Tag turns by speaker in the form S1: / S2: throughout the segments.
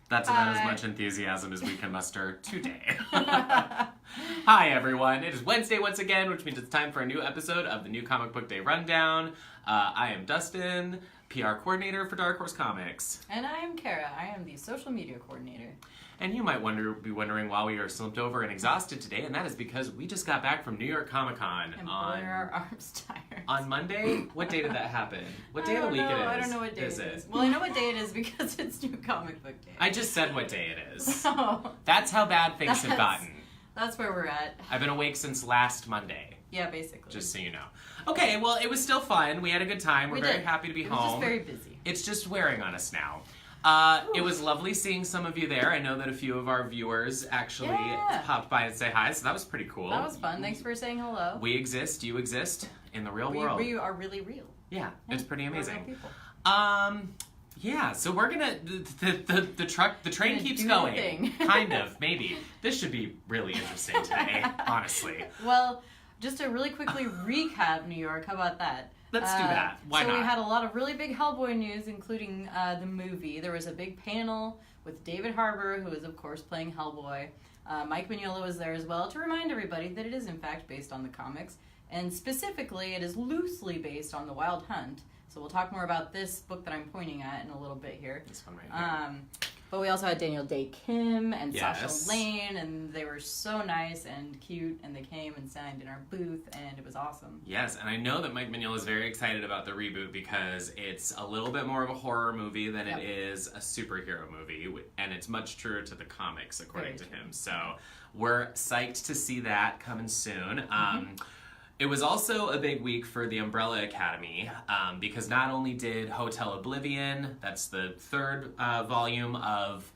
S1: That's about as much enthusiasm as we can muster today. Hi, everyone. It is Wednesday once again, which means it's time for a new episode of the New Comic Book Day Rundown. I am Dustin, PR coordinator for Dark Horse Comics.
S2: And I am Kara. I am the social media coordinator.
S1: And you might be wondering why we are slumped over and exhausted today, and that is because we just got back from New York Comic Con
S2: and our arms tired.
S1: On Monday? What day did that happen? What day of the week it is?
S2: I don't know what day it is. Well, I know what day it is because it's New Comic Book Day.
S1: I just said what day it is.
S2: Oh,
S1: that's how bad things have gotten.
S2: That's where we're at.
S1: I've been awake since last Monday.
S2: Yeah, basically.
S1: Just so you know. Okay, well, it was still fun. We had a good time. We're very happy to be home.
S2: It was just very busy.
S1: It's just wearing on us now. It was lovely seeing some of you there. I know that a few of our viewers actually popped by and say hi, so that was pretty cool.
S2: That was fun. Thanks for saying hello.
S1: We exist, you exist in the real world.
S2: We are really real.
S1: Yeah, it's pretty amazing.
S2: We're real people.
S1: Yeah, so we're gonna the train keeps going. Kind of, maybe. This should be really interesting today, honestly.
S2: Well, just to really quickly recap New York, how about that?
S1: Let's do that. Why not?
S2: So we had a lot of really big Hellboy news, including the movie. There was a big panel with David Harbour, who is, of course, playing Hellboy. Mike Mignola was there as well to remind everybody that it is, in fact, based on the comics. And specifically, it is loosely based on The Wild Hunt. So we'll talk more about this book that I'm pointing at in a little bit here.
S1: This one right here.
S2: But we also had Daniel Day Kim and Sasha Lane, and they were so nice and cute, and they came and signed in our booth, and it was awesome.
S1: Yes, and I know that Mike Mignola is very excited about the reboot because it's a little bit more of a horror movie than it is a superhero movie, and it's much truer to the comics, according to him. So we're psyched to see that coming soon. It was also a big week for the Umbrella Academy because not only did Hotel Oblivion, that's the third volume of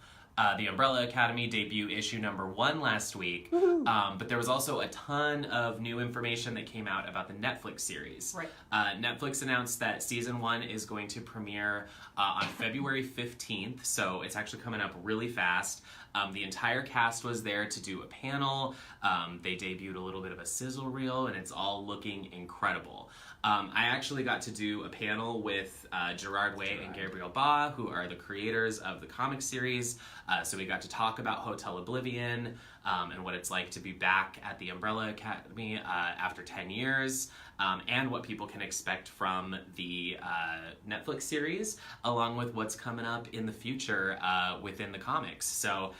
S1: the Umbrella Academy, debut issue number 1 last week, but there was also a ton of new information that came out about the Netflix series.
S2: Right.
S1: Netflix announced that season 1 is going to premiere on February 15th, so it's actually coming up really fast. The entire cast was there to do a panel. They debuted a little bit of a sizzle reel, and it's all looking incredible. I actually got to do a panel with Gerard Way and Gabriel Ba, who are the creators of the comic series. So we got to talk about Hotel Oblivion and what it's like to be back at the Umbrella Academy after 10 years. And what people can expect from the Netflix series, along with what's coming up in the future within the comics. So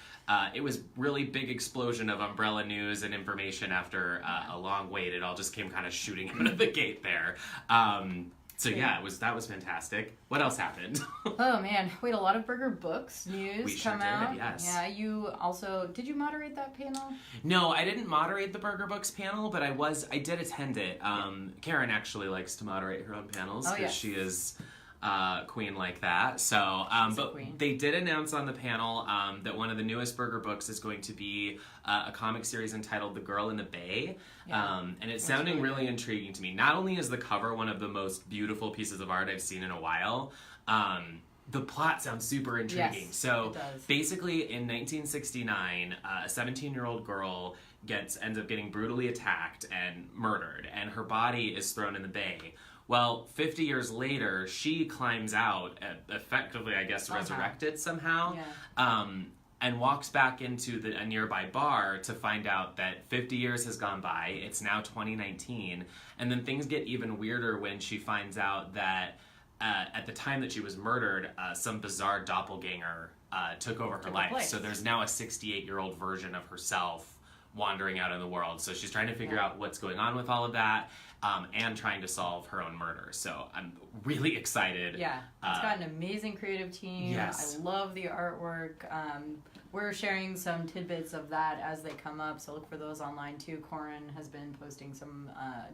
S1: it was really big explosion of Umbrella news and information after a long wait. It all just came kind of shooting out of the gate there. So that was fantastic. What else happened?
S2: Oh man, we had a lot of Burger Books news come out.
S1: Yes.
S2: Yeah, you also did you moderate that panel?
S1: No, I didn't moderate the Burger Books panel, but I did attend it. Karen actually likes to moderate her own panels because she is queen like that. So, but they did announce on the panel that one of the newest Burger Books is going to be a comic series entitled The Girl in the Bay. And it's sounding really intriguing to me. Not only is the cover one of the most beautiful pieces of art I've seen in a while, the plot sounds super intriguing.
S2: Yes,
S1: so basically in 1969, a 17-year-old girl ends up getting brutally attacked and murdered, and her body is thrown in the bay. Well, 50 years later, she climbs out, effectively, I guess, resurrected somehow, and walks back into a nearby bar to find out that 50 years has gone by. It's now 2019, and then things get even weirder when she finds out that at the time that she was murdered, some bizarre doppelganger took over her life. So there's now a 68-year-old version of herself wandering out in the world. So she's trying to figure out what's going on with all of that. And trying to solve her own murder. So I'm really excited.
S2: Yeah, it's got an amazing creative team.
S1: Yes.
S2: I love the artwork. We're sharing some tidbits of that as they come up, so look for those online too. Corin has been posting some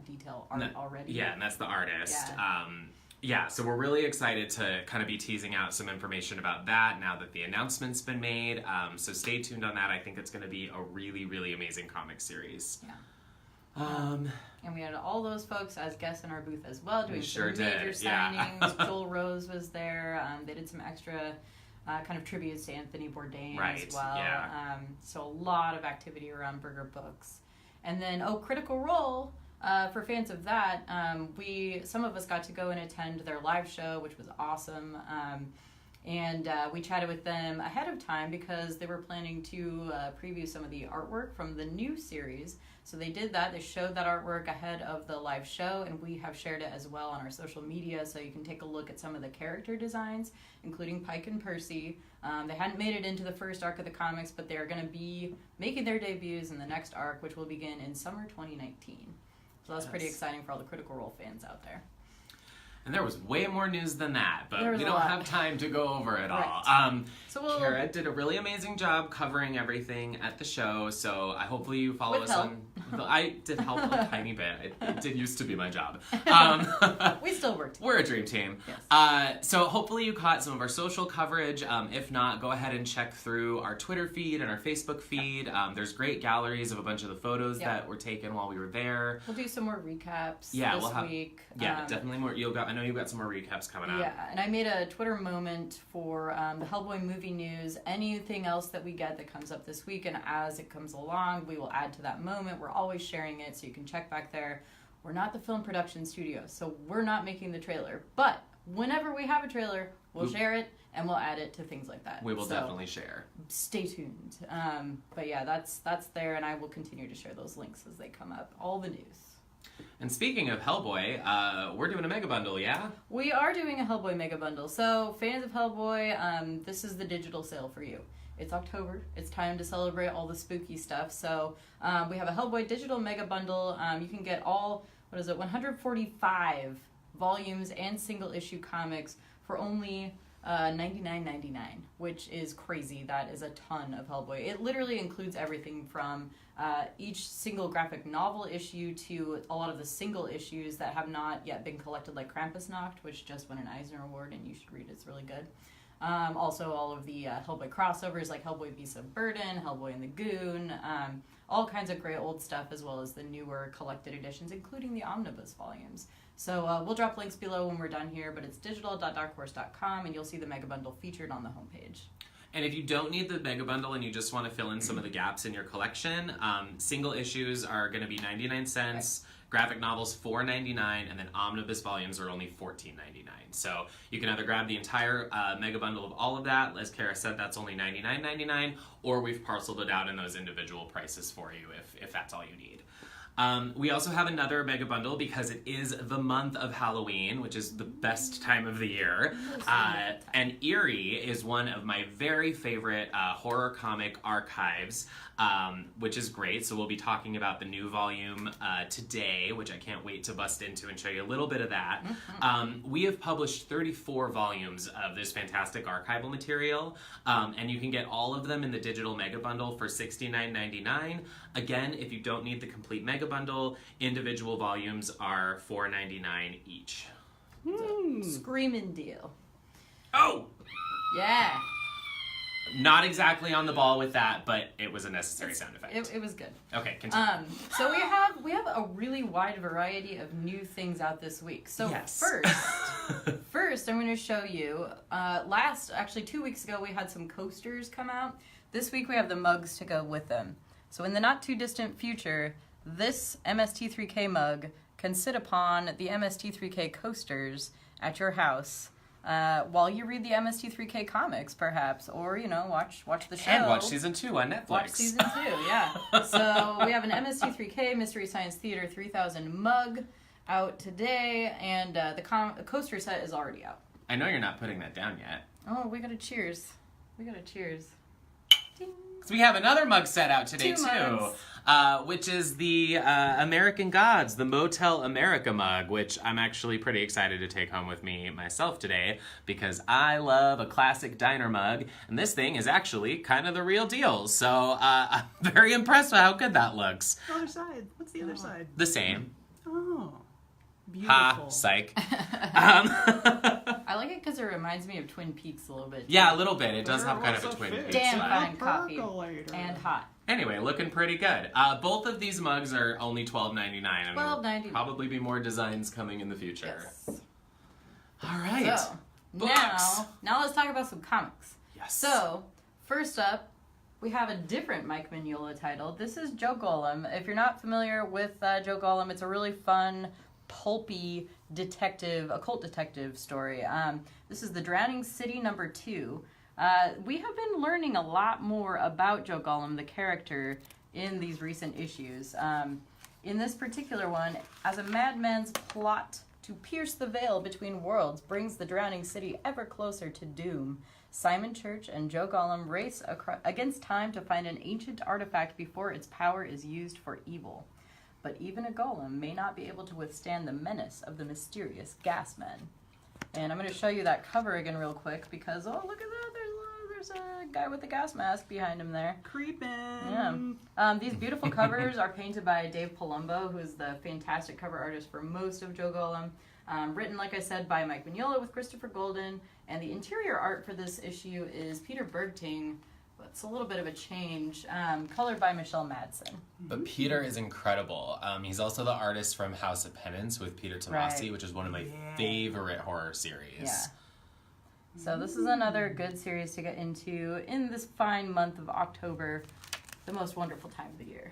S2: detail art already.
S1: Yeah, and that's the artist. So we're really excited to kind of be teasing out some information about that now that the announcement's been made. So stay tuned on that. I think it's going to be a really, really amazing comic series.
S2: Yeah. And we had all those folks as guests in our booth as well, doing some major signings. Joel Rose was there. They did some extra kind of tributes to Anthony Bourdain as well.
S1: Yeah.
S2: So a lot of activity around Burger Books. And then, Critical Role, for fans of that, some of us got to go and attend their live show, which was awesome. And we chatted with them ahead of time because they were planning to preview some of the artwork from the new series. So they did that. They showed that artwork ahead of the live show, and we have shared it as well on our social media, so you can take a look at some of the character designs, including Pike and Percy. They hadn't made it into the first arc of the comics, but they're going to be making their debuts in the next arc, which will begin in summer 2019. So that's pretty exciting for all the Critical Role fans out there.
S1: And there was way more news than that, but we don't have time to go over it all.
S2: So
S1: Kara did a really amazing job covering everything at the show, so hopefully you follow us on... I did help a tiny bit. It did used to be my job.
S2: We still work together.
S1: We're a dream team.
S2: Yes.
S1: So hopefully you caught some of our social coverage. If not, go ahead and check through our Twitter feed and our Facebook feed. There's great galleries of a bunch of the photos that were taken while we were there.
S2: We'll do some more recaps
S1: this
S2: week.
S1: Yeah, definitely more. I know you've got some more recaps coming up.
S2: Yeah, and I made a Twitter moment for the Hellboy movie news. Anything else that we get that comes up this week, and as it comes along, we will add to that moment. We're always sharing it, so you can check back there. We're not the film production studio, so we're not making the trailer. But whenever we have a trailer, we'll share it, and we'll add it to things like that.
S1: We will definitely share.
S2: Stay tuned. But yeah, that's there, and I will continue to share those links as they come up. All the news.
S1: And speaking of Hellboy, we're doing a mega bundle, yeah?
S2: We are doing a Hellboy mega bundle. So, fans of Hellboy, this is the digital sale for you. It's October. It's time to celebrate all the spooky stuff. So, we have a Hellboy digital mega bundle. You can get all, 145 volumes and single issue comics for only $99.99, which is crazy. That is a ton of Hellboy. It literally includes everything from each single graphic novel issue to a lot of the single issues that have not yet been collected, like Krampusnacht, which just won an Eisner Award, and you should read it. It's really good. Also, all of the Hellboy crossovers, like Hellboy Beasts of Burden, Hellboy and the Goon, all kinds of great old stuff, as well as the newer collected editions, including the omnibus volumes. So we'll drop links below when we're done here, but it's digital.darkhorse.com, and you'll see the mega bundle featured on the homepage.
S1: And if you don't need the mega bundle and you just want to fill in some of the gaps in your collection, single issues are going to be 99 cents, graphic novels $4.99, and then omnibus volumes are only $14.99. So you can either grab the entire mega bundle of all of that, as Kara said, that's only $99.99, or we've parceled it out in those individual prices for you if that's all you need. We also have another mega bundle because it is the month of Halloween, which is the best time of the year. And Eerie is one of my very favorite horror comic archives, which is great. So we'll be talking about the new volume today, which I can't wait to bust into and show you a little bit of that. We have published 34 volumes of this fantastic archival material, and you can get all of them in the digital mega bundle for $69.99. Again, if you don't need the complete mega bundle, individual volumes are $4.99 each.
S2: Screaming deal.
S1: Oh!
S2: Yeah.
S1: Not exactly on the ball with that, but it was a necessary sound effect.
S2: It was good.
S1: Okay, continue.
S2: So we have a really wide variety of new things out this week. So first I'm going to show you. 2 weeks ago we had some coasters come out. This week we have the mugs to go with them. So in the not too distant future, this MST3K mug can sit upon the MST3K coasters at your house while you read the MST3K comics, perhaps, or watch the show
S1: and watch season 2 on Netflix.
S2: Watch season 2, yeah. So we have an MST3K Mystery Science Theater 3000 mug out today, and the coaster set is already out.
S1: I know you're not putting that down yet.
S2: Oh, we got to cheers. Ding.
S1: So we have another mug set out today,
S2: Two
S1: too,
S2: mugs.
S1: which is the American Gods, the Motel America mug, which I'm actually pretty excited to take home with me myself today, because I love a classic diner mug, and this thing is actually kind of the real deal. So I'm very impressed with how good that looks.
S3: The other side. What's the other side?
S1: The same.
S3: Oh, beautiful.
S1: Ha, psych.
S2: I like it because it reminds me of Twin Peaks a little bit.
S1: Yeah, a little bit. It does have kind of a Twin Peaks
S2: Damn
S1: vibe.
S2: fine coffee. And hot.
S1: Anyway, looking pretty good. Both of these mugs are only $12.99. And
S2: $12.99.
S1: Probably be more designs coming in the future.
S2: Yes.
S1: All right.
S2: So,
S1: Books.
S2: now let's talk about some comics.
S1: Yes.
S2: So, first up, we have a different Mike Mignola title. This is Joe Golem. If you're not familiar with Joe Golem, it's a really fun pulpy occult detective story. This is The Drowning City #2. We have been learning a lot more about Joe Golem, the character, in these recent issues. In this particular one, as a madman's plot to pierce the veil between worlds brings the drowning city ever closer to doom, Simon Church and Joe Golem race against time to find an ancient artifact before its power is used for evil. But even a golem may not be able to withstand the menace of the mysterious gas men. And I'm going to show you that cover again real quick because, oh, look at that. There's a guy with a gas mask behind him there.
S3: Creeping.
S2: Yeah. These beautiful covers are painted by Dave Palumbo, who is the fantastic cover artist for most of Joe Golem. Written, like I said, by Mike Mignola with Christopher Golden. And the interior art for this issue is Peter Bergting. It's a little bit of a change. Colored by Michelle Madsen.
S1: But Peter is incredible. He's also the artist from House of Penance with Peter Tomasi, which is one of my favorite horror series.
S2: Yeah. So this is another good series to get into in this fine month of October, the most wonderful time of the year.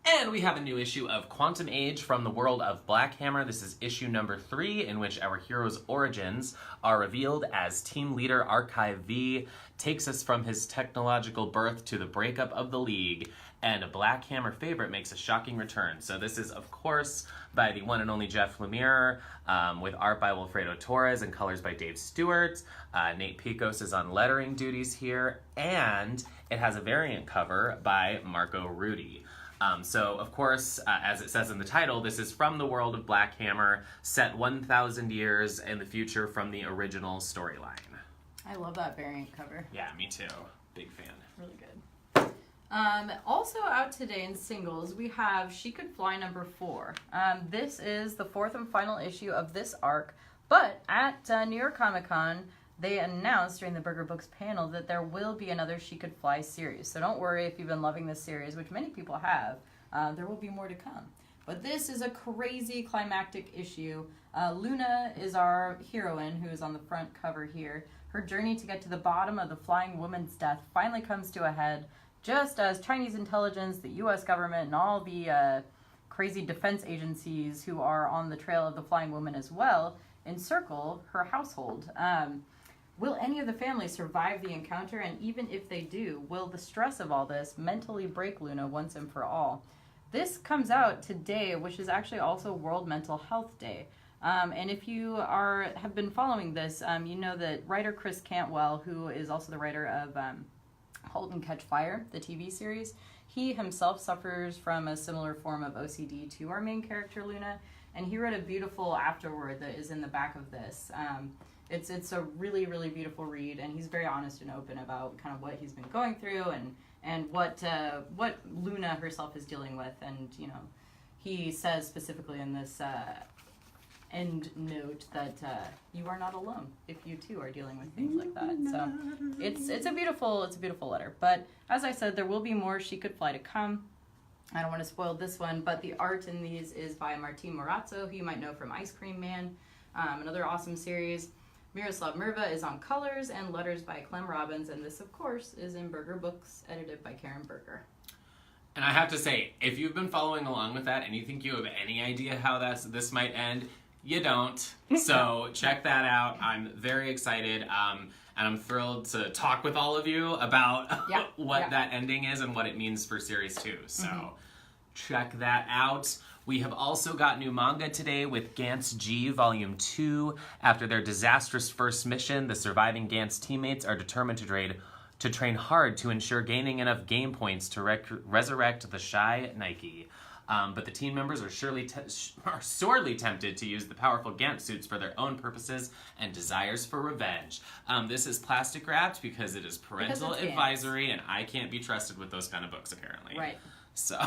S1: And we have a new issue of Quantum Age from the world of Black Hammer. This is issue #3, in which our hero's origins are revealed as team leader Archive V takes us from his technological birth to the breakup of the League, and a Black Hammer favorite makes a shocking return. So this is, of course, by the one and only Jeff Lemire, with art by Wilfredo Torres and colors by Dave Stewart. Nate Picos is on lettering duties here, and it has a variant cover by Marco Rudy. So, of course, as it says in the title, this is from the world of Black Hammer, set 1,000 years in the future from the original storyline.
S2: I love that variant cover.
S1: Yeah, me too. Big fan.
S2: Really good. Also out today in singles, we have She Could Fly #4. This is the 4th and final issue of this arc, but at New York Comic Con, they announced during the Burger Books panel that there will be another She Could Fly series. So don't worry if you've been loving this series, which many people have. There will be more to come. But this is a crazy climactic issue. Luna is our heroine, who is on the front cover here. Her journey to get to the bottom of the flying woman's death finally comes to a head, just as Chinese intelligence, the U.S. government, and all the crazy defense agencies who are on the trail of the flying woman as well encircle her household. Will any of the family survive the encounter? And even if they do, will the stress of all this mentally break Luna once and for all? This comes out today, which is actually also World Mental Health Day. And if you have been following this, you know that writer Chris Cantwell, who is also the writer of Halt and Catch Fire, the TV series, he himself suffers from a similar form of OCD to our main character, Luna, and he wrote a beautiful afterword that is in the back of this. It's a really, really beautiful read, and he's very honest and open about kind of what he's been going through and what Luna herself is dealing with. And, you know, he says specifically in this end note that you are not alone if you too are dealing with things like that. So it's a beautiful letter. But as I said, there will be more She Could Fly to come. I don't want to spoil this one, but the art in these is by Martin Morazzo, who you might know from Ice Cream Man, another awesome series. Miroslav Merva is on colors, and letters by Clem Robbins, and this, of course, is in Burger Books, edited by Karen Berger.
S1: And I have to say, if you've been following along with that and you think you have any idea how this might end, you don't. So check that out. I'm very excited, and I'm thrilled to talk with all of you about what that ending is and what it means for Series 2. So check that out. We have also got new manga today with Gantz G Volume 2. After their disastrous first mission, the surviving Gantz teammates are determined to train hard to ensure gaining enough game points to resurrect the shy Nike. But the team members are sorely tempted to use the powerful Gantz suits for their own purposes and desires for revenge. This is plastic wrapped because it is parental advisory, and I can't be trusted with those kind of books, apparently.
S2: Right.
S1: So.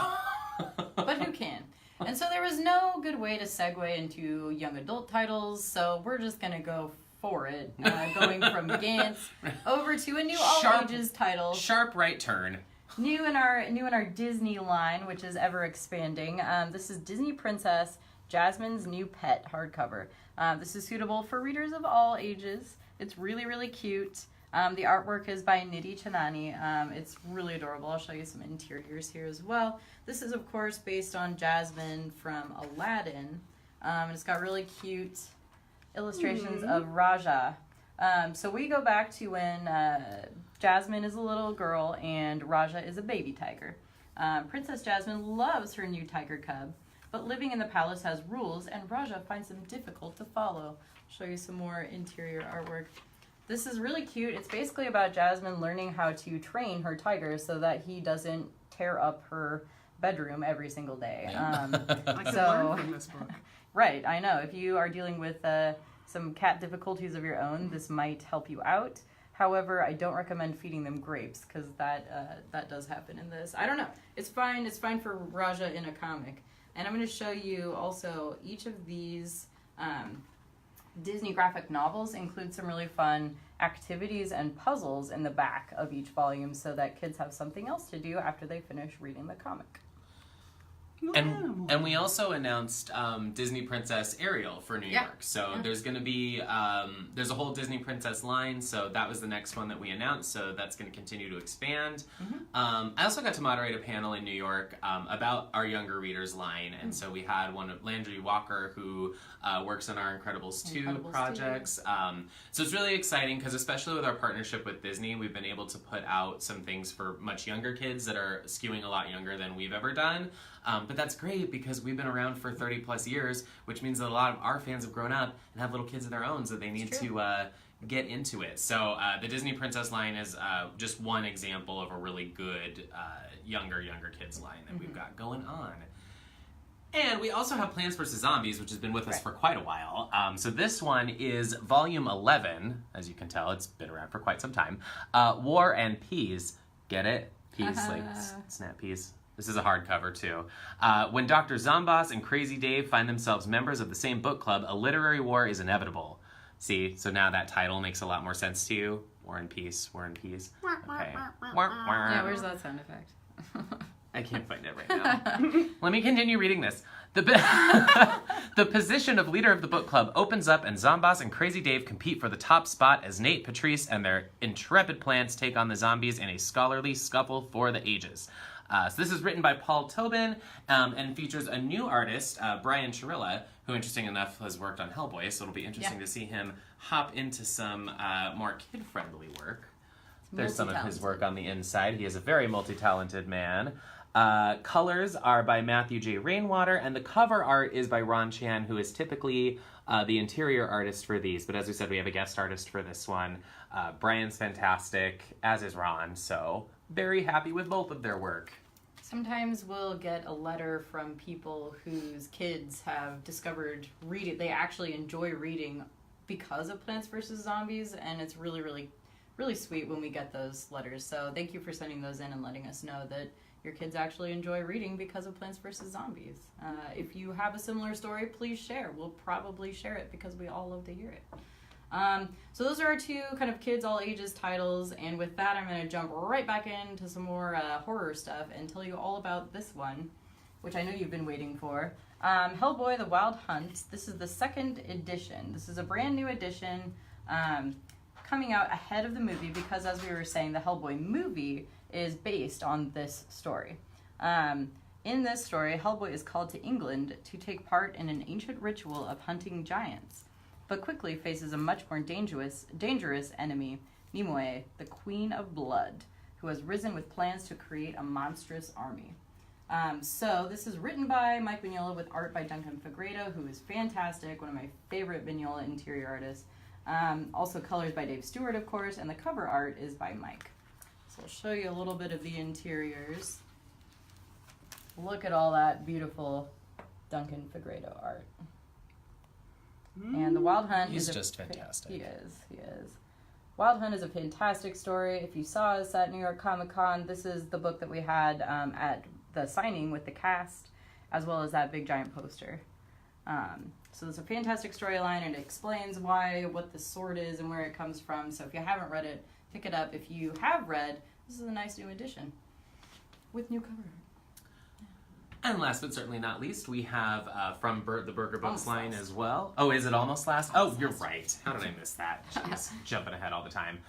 S2: But who can? And so there was no good way to segue into young adult titles, so we're just going to go for it, going from Gantz over to a new all-ages title.
S1: Sharp right turn.
S2: New in our Disney line, which is ever expanding. This is Disney Princess Jasmine's New Pet hardcover. This is suitable for readers of all ages. It's really, really cute. The artwork is by Nidhi Chanani. It's really adorable. I'll show you some interiors here as well. This is, of course, based on Jasmine from Aladdin. It's got really cute illustrations of Raja. So we go back to when Jasmine is a little girl and Raja is a baby tiger. Princess Jasmine loves her new tiger cub, but living in the palace has rules, and Raja finds them difficult to follow. I'll show you some more interior artwork. This is really cute. It's basically about Jasmine learning how to train her tiger so that he doesn't tear up her bedroom every single day.
S3: I can learn from this book.
S2: Right, I know. If you are dealing with some cat difficulties of your own, this might help you out. However, I don't recommend feeding them grapes because that does happen in this. I don't know. It's fine. It's fine for Raja in a comic. And I'm going to show you also each of these Disney graphic novels include some really fun activities and puzzles in the back of each volume so that kids have something else to do after they finish reading the comic.
S1: And we also announced Disney Princess Ariel for New York. So there's going to be, there's a whole Disney Princess line. So that was the next one that we announced. So that's going to continue to expand. I also got to moderate a panel in New York about our younger readers line. And so we had one of Landry Walker who works on our Incredibles 2 projects. So it's really exciting because especially with our partnership with Disney, we've been able to put out some things for much younger kids that are skewing a lot younger than we've ever done. But that's great because we've been around for 30 plus years, which means that a lot of our fans have grown up and have little kids of their own, so they need to get into it. So the Disney Princess line is just one example of a really good younger kids line that we've got going on. And we also have Plants vs. Zombies, which has been with us for quite a while. So this one is volume 11. As you can tell, it's been around for quite some time. War and Peas. Get it? Peas, like snap peas. This is a hardcover, too. When Dr. Zomboss and Crazy Dave find themselves members of the same book club, a literary war is inevitable. See, so now that title makes a lot more sense to you. War and Peace, War and Peas. Okay.
S2: Yeah, where's that sound effect?
S1: I can't find it right now. Let me continue reading this. The position of leader of the book club opens up, and Zomboss and Crazy Dave compete for the top spot as Nate, Patrice, and their intrepid plants take on the zombies in a scholarly scuffle for the ages. So this is written by Paul Tobin and features a new artist, Brian Chirilla, who, interesting enough, has worked on Hellboy, so it'll be interesting to see him hop into some more kid-friendly work. There's some of his work on the inside. He is a very multi-talented man. Colors are by Matthew J. Rainwater, and the cover art is by Ron Chan, who is typically the interior artist for these. But as we said, we have a guest artist for this one. Brian's fantastic, as is Ron, so very happy with both of their work.
S2: Sometimes we'll get a letter from people whose kids have discovered reading. They actually enjoy reading because of Plants vs. Zombies, and it's really, really, really sweet when we get those letters. So thank you for sending those in and letting us know that your kids actually enjoy reading because of Plants vs. Zombies. If you have a similar story, please share. We'll probably share it because we all love to hear it. So those are our two kind of kids all ages titles, and with that I'm going to jump right back into some more horror stuff and tell you all about this one, which I know you've been waiting for. Hellboy: The Wild Hunt. This is the second edition. This is a brand new edition coming out ahead of the movie because, as we were saying, the Hellboy movie is based on this story. In this story, Hellboy is called to England to take part in an ancient ritual of hunting giants, but quickly faces a much more dangerous enemy, Nimue, the Queen of Blood, who has risen with plans to create a monstrous army. So this is written by Mike Mignola with art by Duncan Fegredo, who is fantastic, one of my favorite Mignola interior artists. Also colors by Dave Stewart, of course, and the cover art is by Mike. So I'll show you a little bit of the interiors. Look at all that beautiful Duncan Fegredo art. And The Wild Hunt
S1: He's just fantastic.
S2: He is. Wild Hunt is a fantastic story. If you saw us at New York Comic Con, this is the book that we had at the signing with the cast, as well as that big giant poster. So it's a fantastic storyline, and it explains what the sword is and where it comes from. So if you haven't read it, pick it up. If you have read, this is a nice new edition with new cover.
S1: And last but certainly not least, we have from the Burger Books line as well. Oh, is it almost last? Oh, you're right. How did I miss that? Jeez, jumping ahead all the time.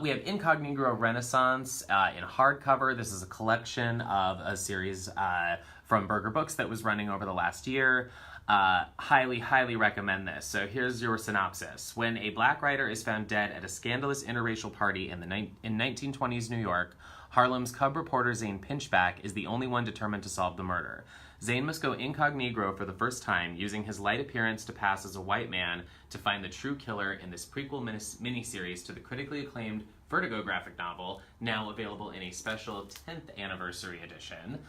S1: We have Incognito Renaissance in hardcover. This is a collection of a series from Berger Books that was running over the last year. Highly recommend this. So here's your synopsis. When a black writer is found dead at a scandalous interracial party in 1920s New York, Harlem's cub reporter Zane Pinchback is the only one determined to solve the murder. Zane must go incognito for the first time, using his light appearance to pass as a white man to find the true killer in this prequel miniseries to the critically acclaimed Vertigo graphic novel, now available in a special 10th anniversary edition.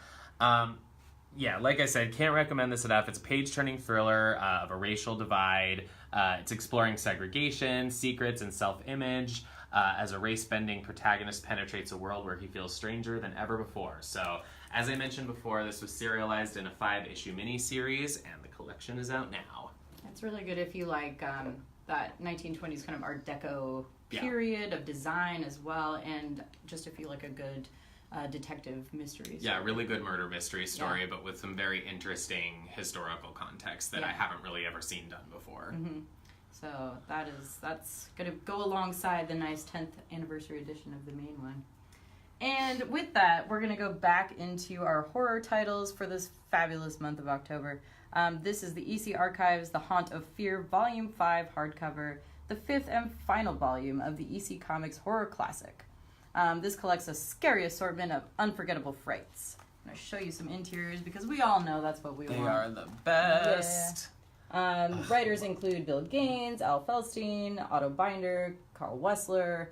S1: Yeah, like I said, can't recommend this enough. It's a page-turning thriller of a racial divide. It's exploring segregation, secrets, and self-image as a race-bending protagonist penetrates a world where he feels stranger than ever before. So, as I mentioned before, this was serialized in a 5-issue miniseries, and the collection is out now.
S2: It's really good if you like that 1920s kind of Art Deco period of design as well, and just if you like a good detective mystery story.
S1: Yeah, really good murder mystery story, but with some very interesting historical context that I haven't really ever seen done before.
S2: Mm-hmm. So that's going to go alongside the nice 10th anniversary edition of the main one. And with that, we're going to go back into our horror titles for this fabulous month of October. This is the EC Archives, The Haunt of Fear, Volume 5 hardcover, the 5th and final volume of the EC Comics horror classic. This collects a scary assortment of unforgettable frights. I'm going to show you some interiors because we all know that's what we want.
S1: They are the best.
S2: Yeah. Writers include Bill Gaines, Al Feldstein, Otto Binder, Carl Wessler.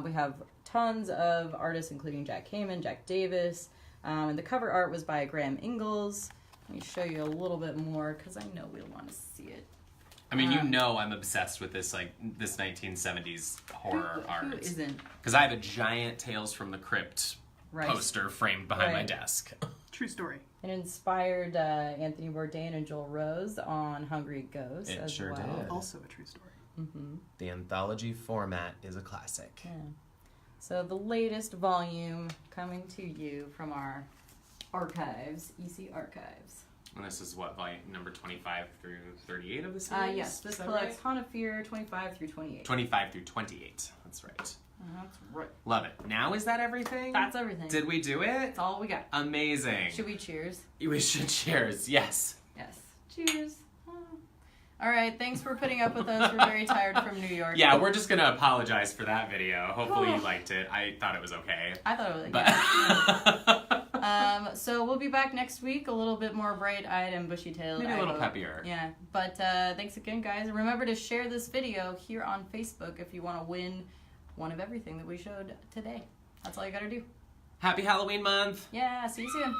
S2: We have tons of artists including Jack Kamen, Jack Davis. And the cover art was by Graham Ingalls. Let me show you a little bit more because I know we'll want to see it.
S1: I mean, you know I'm obsessed with this 1970s horror art.
S2: Who isn't?
S1: Because I have a giant Tales from the Crypt poster framed behind my desk.
S3: True story.
S2: It inspired Anthony Bourdain and Joel Rose on Hungry Ghost
S1: It
S2: as
S1: sure
S2: well.
S1: did.
S3: Also a true story.
S2: Mm-hmm.
S1: The anthology format is a classic.
S2: Yeah. So the latest volume coming to you from our archives, EC Archives.
S1: And this is what, volume number 25 through 38 of the series?
S2: Yes, this collects Haunt of Fear 25 through 28.
S1: 25 through 28. That's right.
S2: That's right.
S1: Love it. Now is that everything?
S2: That's everything.
S1: Did we do it?
S2: That's all we got.
S1: Amazing.
S2: Should we cheers?
S1: We should cheers. Yes.
S2: Yes. Cheers. All right, thanks for putting up with us. We're very tired from New York.
S1: Yeah, we're just going to apologize for that video. Hopefully you liked it. I thought it was okay.
S2: I thought it was
S1: But
S2: so we'll be back next week, a little bit more bright-eyed and bushy-tailed.
S1: Maybe a little peppier.
S2: Yeah, but thanks again, guys. And remember to share this video here on Facebook if you want to win one of everything that we showed today. That's all you got to do.
S1: Happy Halloween month.
S2: Yeah, see you soon.